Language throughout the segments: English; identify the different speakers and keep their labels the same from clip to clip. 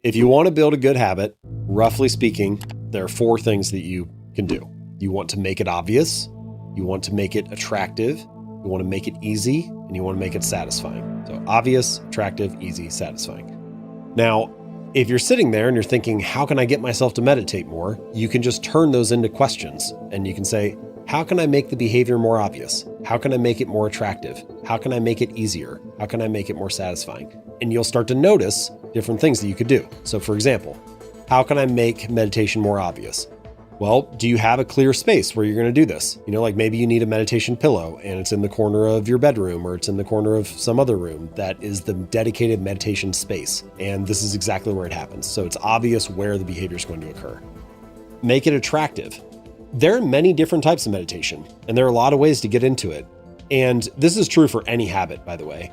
Speaker 1: If you want to build a good habit, roughly speaking, there are 4 things that you can do. You want to make it obvious, you want to make it attractive, you want to make it easy, and you want to make it satisfying. So obvious, attractive, easy, satisfying. Now, if you're sitting there and you're thinking, how can I get myself to meditate more? You can just turn those into questions and you can say, how can I make the behavior more obvious? How can I make it more attractive? How can I make it easier? How can I make it more satisfying? And you'll start to notice different things that you could do. So for example, how can I make meditation more obvious? Well, do you have a clear space where you're going to do this? Like maybe you need a meditation pillow and it's in the corner of your bedroom or it's in the corner of some other room that is the dedicated meditation space. And this is exactly where it happens. So it's obvious where the behavior is going to occur. Make it attractive. There are many different types of meditation, and there are a lot of ways to get into it. And this is true for any habit, by the way.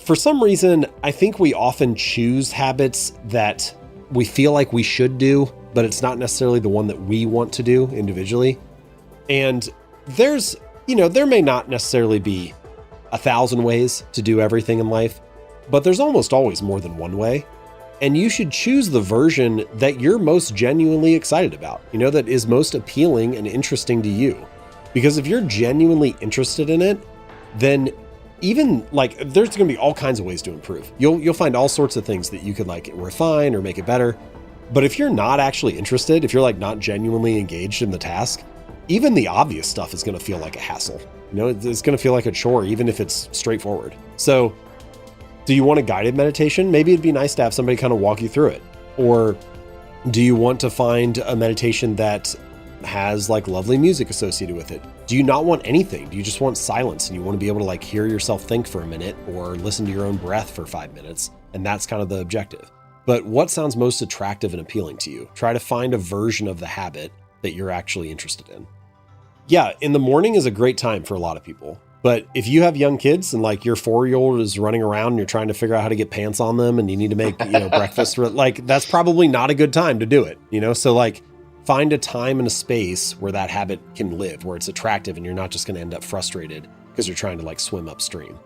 Speaker 1: For some reason, I think we often choose habits that we feel like we should do, but it's not necessarily the one that we want to do individually. And there may not necessarily be 1,000 ways to do everything in life, but there's almost always more than one way. And you should choose the version that you're most genuinely excited about, that is most appealing and interesting to you. Because if you're genuinely interested in it, then even there's going to be all kinds of ways to improve. You'll find all sorts of things that you could refine or make it better. But if you're not actually interested, if you're not genuinely engaged in the task, even the obvious stuff is going to feel like a hassle. It's going to feel like a chore, even if it's straightforward. So do you want a guided meditation? Maybe it'd be nice to have somebody kind of walk you through it. Or do you want to find a meditation that has lovely music associated with it? Do you not want anything? Do you just want silence and you want to be able to hear yourself think for a minute or listen to your own breath for 5 minutes? And that's kind of the objective. But what sounds most attractive and appealing to you? Try to find a version of the habit that you're actually interested in. Yeah, in the morning is a great time for a lot of people. But if you have young kids and your 4-year-old is running around and you're trying to figure out how to get pants on them and you need to make, breakfast, that's probably not a good time to do it, So find a time and a space where that habit can live, where it's attractive and you're not just going to end up frustrated because you're trying to swim upstream.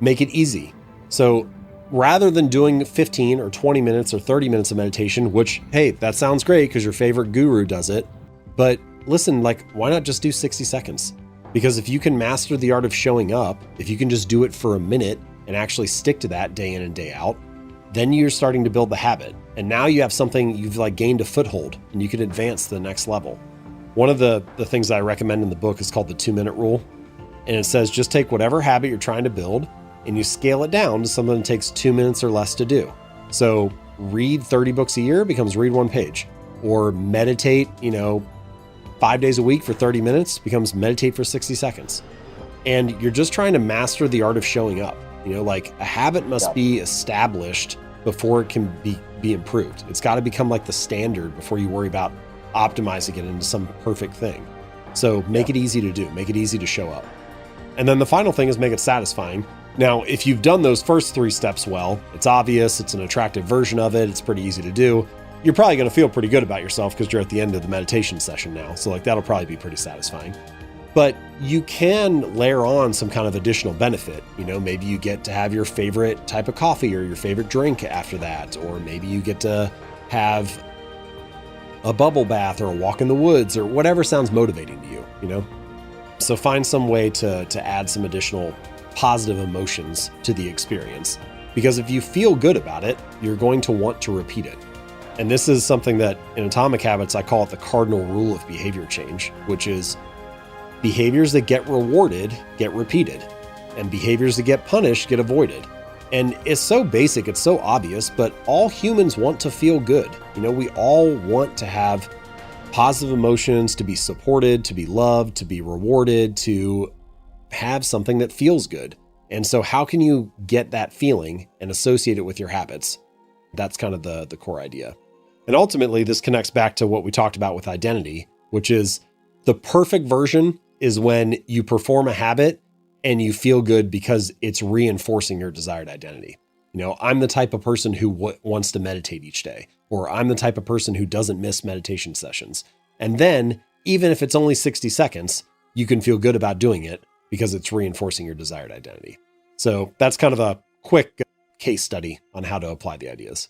Speaker 1: Make it easy. So rather than doing 15 or 20 minutes or 30 minutes of meditation, which, hey, that sounds great because your favorite guru does it. But listen, why not just do 60 seconds? Because if you can master the art of showing up, if you can just do it for a minute and actually stick to that day in and day out, then you're starting to build the habit. And now you have something you've gained a foothold and you can advance to the next level. One of the things that I recommend in the book is called the 2-minute rule. And it says, just take whatever habit you're trying to build and you scale it down to something that takes 2 minutes or less to do. So read 30 books a year becomes read 1 page, or meditate, 5 days a week for 30 minutes becomes meditate for 60 seconds. And you're just trying to master the art of showing up. A habit must be established before it can be improved. It's got to become the standard before you worry about optimizing it into some perfect thing. So make it easy to do, make it easy to show up. And then the final thing is make it satisfying. Now, if you've done those first 3 steps well, it's obvious, it's an attractive version of it, it's pretty easy to do, you're probably going to feel pretty good about yourself because you're at the end of the meditation session now. So that'll probably be pretty satisfying. But you can layer on some kind of additional benefit. Maybe you get to have your favorite type of coffee or your favorite drink after that. Or maybe you get to have a bubble bath or a walk in the woods or whatever sounds motivating to you, So find some way to add some additional positive emotions to the experience. Because if you feel good about it, you're going to want to repeat it. And this is something that in Atomic Habits, I call it the cardinal rule of behavior change, which is behaviors that get rewarded get repeated, and behaviors that get punished get avoided. And it's so basic, it's so obvious, but all humans want to feel good. We all want to have positive emotions, to be supported, to be loved, to be rewarded, to have something that feels good. And so how can you get that feeling and associate it with your habits? That's kind of the core idea. And ultimately, this connects back to what we talked about with identity, which is the perfect version is when you perform a habit and you feel good because it's reinforcing your desired identity. I'm the type of person who wants to meditate each day, or I'm the type of person who doesn't miss meditation sessions. And then, even if it's only 60 seconds, you can feel good about doing it because it's reinforcing your desired identity. So that's kind of a quick case study on how to apply the ideas.